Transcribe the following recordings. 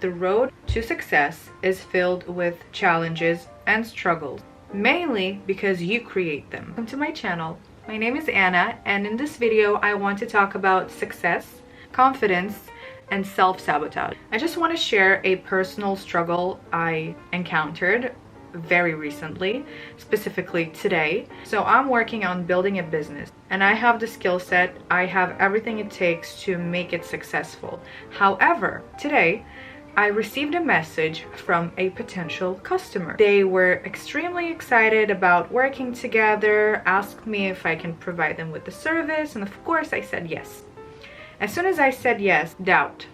The road to success is filled with challenges and struggles, mainly because you create them. Welcome to my channel. My name is Anna, and in this video I want to talk about success, confidence, and self-sabotage. I just want to share a personal struggle I encountered very recently, specifically today. So I'm working on building a business and I have the skill set, I have everything it takes to make it successful. However, today I received a message from a potential customer. They were extremely excited about working together, asked me if I can provide them with the service, and of course I said yes. As soon as I said yes, doubt,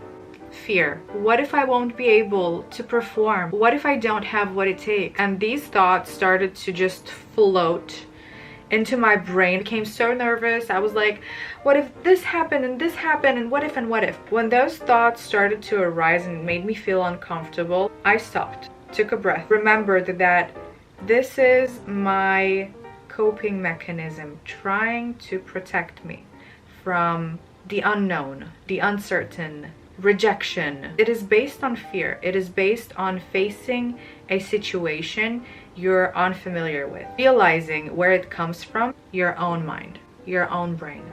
fear. What if I won't be able to perform? What if I don't have what it takes? And these thoughts started to just float into my brain. I became so nervous. I was like, what if this happened and this happened and what if and what if? When those thoughts started to arise and made me feel uncomfortable, I stopped, took a breath, remembered that this is my coping mechanism trying to protect me from the unknown, the uncertain, rejection. It is based on fear. It is based on facing a situation you're unfamiliar with. Realizing where it comes from, your own mind, your own brain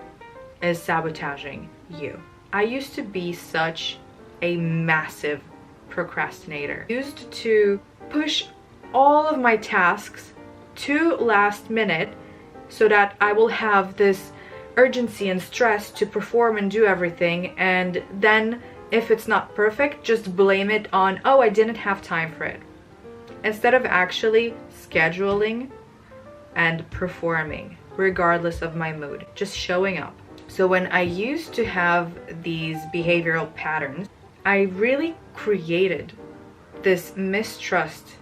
is sabotaging you. I used to be such a massive procrastinator. I used to push all of my tasks to last minute so that I will have this urgency and stress to perform and do everything, and then if it's not perfect, just blame it on, oh, I didn't have time for it, instead of actually scheduling and performing regardless of my mood, just showing up. So when I used to have these behavioral patterns, I really created this mistrust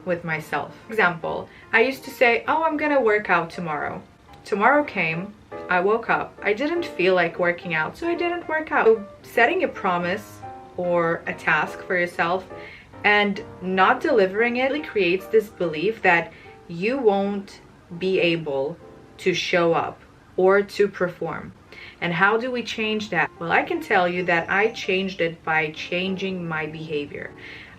with myself. For example, I used to say, oh, I'm gonna work out tomorrow. Tomorrow came, I woke up, I didn't feel like working out, so I didn't work out. So setting a promise or a task for yourself and not delivering it really creates this belief that you won't be able to show up or to perform. And how do we change that? Well, I can tell you that I changed it by changing my behavior.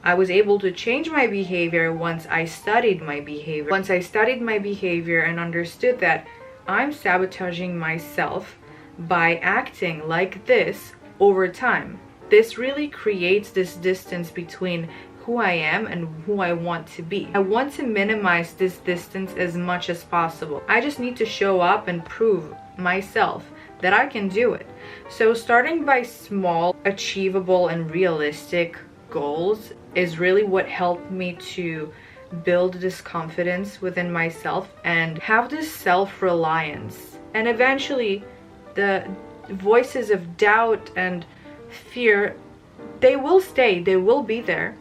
I was able to change my behavior once I studied my behavior. Once I studied my behavior and understood that I'm sabotaging myself by acting like this over time. This really creates this distance between who I am and who I want to be. I want to minimize this distance as much as possible. I just need to show up and prove myself that I can do it. So starting by small, achievable, and realistic goals is really what helped me to build this confidence within myself and have this self-reliance. And eventually the voices of doubt and fear, they will stay, they will be there.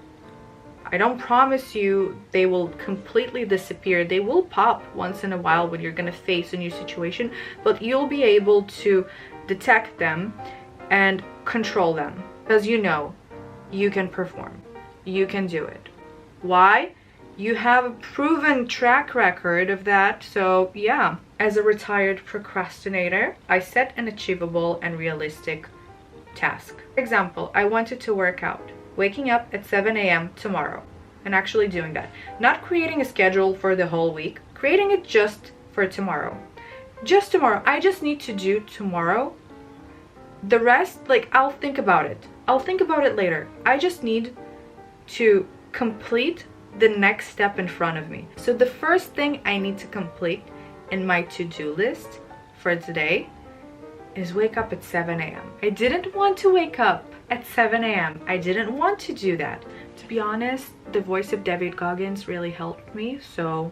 I don't promise you they will completely disappear. They will pop once in a while when you're gonna face a new situation, but you'll be able to detect them and control them, because you know you can perform, you can do it. Why? You have a proven track record of that. So yeah, as a retired procrastinator, I set an achievable and realistic task. For example, I wanted to work out, waking up at 7 a.m. tomorrow and actually doing that. Not creating a schedule for the whole week, creating it just for tomorrow. Just tomorrow. I just need to do tomorrow. The rest, like, I'll think about it. I'll think about it later. I just need to complete the next step in front of me. So the first thing I need to complete in my to-do list for today is wake up at 7 a.m. I didn't want to wake up at 7 a.m. I didn't want to do that. To be honest, the voice of David Goggins really helped me, so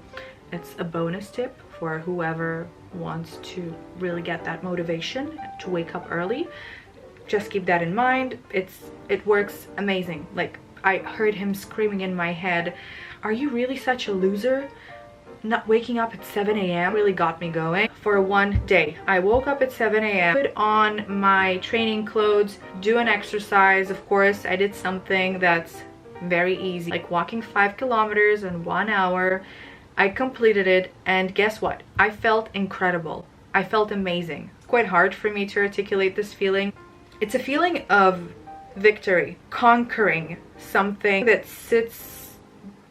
it's a bonus tip for whoever wants to really get that motivation to wake up early. Just keep that in mind. It works amazing. Like, I heard him screaming in my head, are you really such a loser? Not waking up at 7 a.m. really got me going. For one day, I woke up at 7 a.m., put on my training clothes, do an exercise. Of course, I did something that's very easy, like walking 5 kilometers in 1 hour. I completed it, and guess what? I felt incredible. I felt amazing. It's quite hard for me to articulate this feeling. It's a feeling of victory, conquering something that sits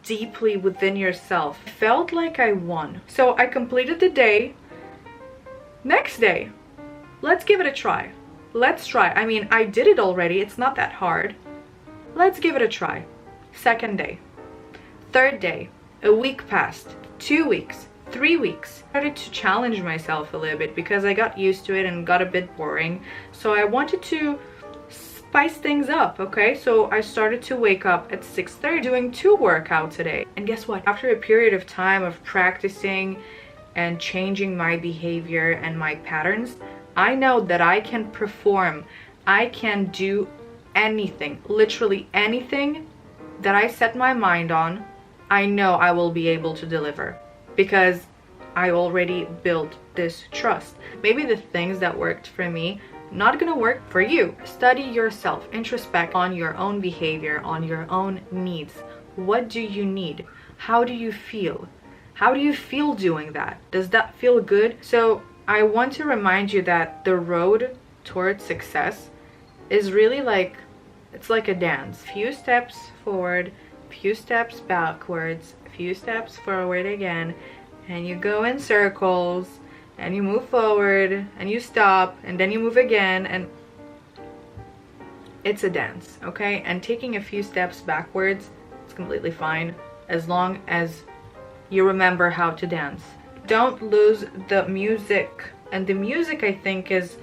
deeply within yourself. I felt like I won. So I completed the day. Next day, let's give it a try. Let's try. I mean, I did it already. It's not that hard. Let's give it a try. Second day. Third day. A week passed. 2 weeks. 3 weeks. I started to challenge myself a little bit because I got used to it and got a bit boring. So I wanted to spice things up, okay? So I started to wake up at 6:30 doing 2 workouts a day. And guess what? After a period of time of practicing and changing my behavior and my patterns, I know that I can perform. I can do anything, literally anything that I set my mind on. I know I will be able to deliver because I already built this trust. Maybe the things that worked for me not gonna work for you. Study yourself, introspect on your own behavior, on your own needs. What do you need? How do you feel? How do you feel doing that? Does that feel good? So I want to remind you that the road towards success is really like, it's like a dance. Few steps forward, few steps backwards, a few steps forward again, and you go in circles, and you move forward, and you stop, and then you move again, and it's a dance, okay? And taking a few steps backwards, it's completely fine, as long as you remember how to dance. Don't lose the music. And the music, I think, is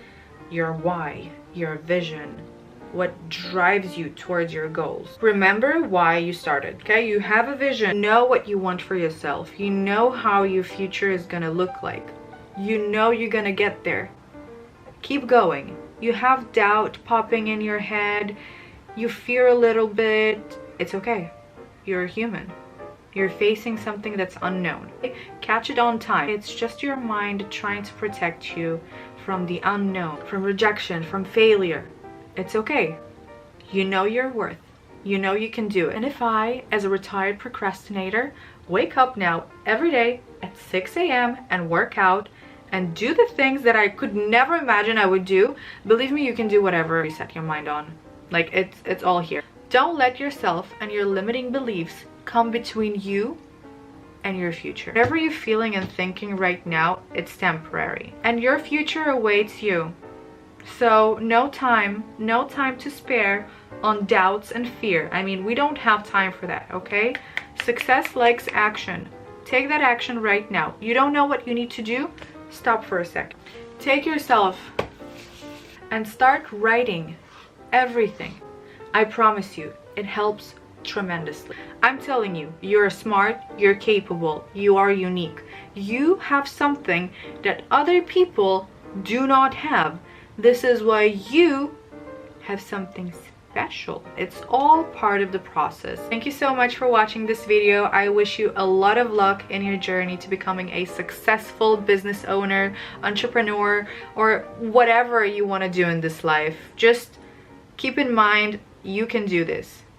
your why, your vision, what drives you towards your goals. Remember why you started, okay? You have a vision. You know what you want for yourself. You know how your future is gonna look like. You know you're gonna get there. Keep going. You have doubt popping in your head. You fear a little bit. It's okay. You're human. You're facing something that's unknown. Catch it on time. It's just your mind trying to protect you from the unknown, from rejection, from failure. It's okay. You know your worth. You know you can do it. And if I, as a retired procrastinator, wake up now every day at 6 a.m. and work out and do the things that I could never imagine I would do, believe me, you can do whatever you set your mind on. Like, it's all here. Don't let yourself and your limiting beliefs come between you and your future. Whatever you're feeling and thinking right now, it's temporary. And your future awaits you. So no time to spare on doubts and fear. I mean, we don't have time for that, okay? Success likes action. Take that action right now. You don't know what you need to do? Stop for a second. Take yourself and start writing everything. I promise you, it helps tremendously. I'm telling you, you're smart, you're capable, you are unique. You have something that other people do not have. This is why you have something special. It's all part of the process. Thank you so much for watching this video. I wish you a lot of luck in your journey to becoming a successful business owner, entrepreneur, or whatever you want to do in this life. Just keep in mind, you can do this.